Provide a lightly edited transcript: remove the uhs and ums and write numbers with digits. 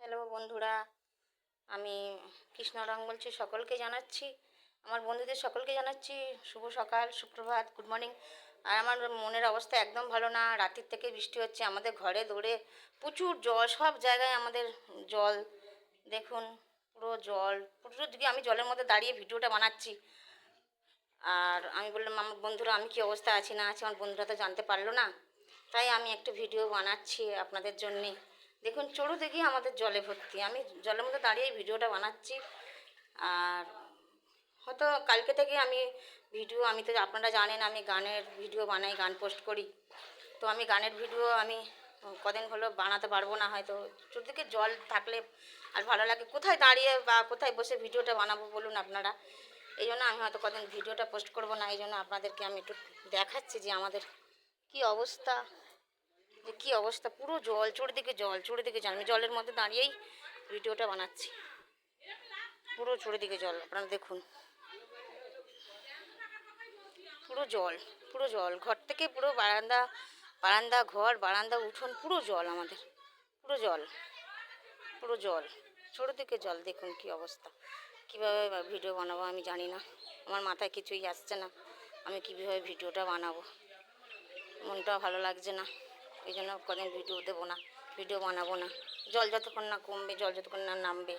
Hello বন্ধুরা, আমি কৃষ্ণরং বলছি। সকলকে জানাচ্ছি, আমার বন্ধুদের সকলকে জানাচ্ছি শুভ সকাল, সুপ্রভাত, গুড মর্নিং। আর আমার মনের অবস্থা একদম ভালো না। রাতের থেকে বৃষ্টি হচ্ছে, আমাদের ঘরে দৌড়ে প্রচুর জল, সব জায়গায় আমাদের জল। দেখুন, পুরো জল, পুরো দিকে আমি জলের মধ্যে দাঁড়িয়ে ভিডিওটা বানাচ্ছি। আর আমি বললাম আমার বন্ধুরা আমি কি অবস্থা আছি না আছি, আমার বন্ধুরা তো জানতে পারলো না, তাই আমি একটা ভিডিও বানাচ্ছি আপনাদের জন্যে। দেখুন চতুর্দিকে আমাদের জলে ভর্তি, আমি জলের মধ্যে দাঁড়িয়ে ভিডিওটা বানাচ্ছি। আর হয়তো কালকে থেকে আমি ভিডিও, আমি তো আপনারা জানেন আমি গানের ভিডিও বানাই, গান পোস্ট করি। তো আমি গানের ভিডিও আমি কদিন হলো বানাতে পারবো না, হয়তো চতুর্দিকে জল থাকলে আর ভালো লাগে, কোথায় দাঁড়িয়ে বা কোথায় বসে ভিডিওটা বানাবো বলুন আপনারা। এই জন্য আমি হয়তো কদিন ভিডিওটা পোস্ট করব না। এই জন্য আপনাদেরকে আমি একটু দেখাচ্ছি যে আমাদের কি অবস্থা, যে কী অবস্থা, পুরো জল, চারিদিকে জল, চারিদিকে জল। আমি জলের মধ্যে দাঁড়িয়েই ভিডিওটা বানাচ্ছি, পুরো চারিদিকে জল, আপনারা দেখুন পুরো জল, পুরো জল, ঘর থেকে পুরো বারান্দা, বারান্দা ঘর, বারান্দা উঠোন, পুরো জল আমাদের, পুরো জল, পুরো জল, চারিদিকে জল। দেখুন কি অবস্থা, কীভাবে ভিডিও বানাবো আমি জানি না, আমার মাথায় কিছুই আসছে না, আমি কীভাবে ভিডিওটা বানাবো, মনটাও ভালো লাগছে না। এই জন্য কদিন ভিডিও দেবো না, ভিডিও বানাবো না। জল যতক্ষণ না কমবে, জল যতক্ষণ না নামবে,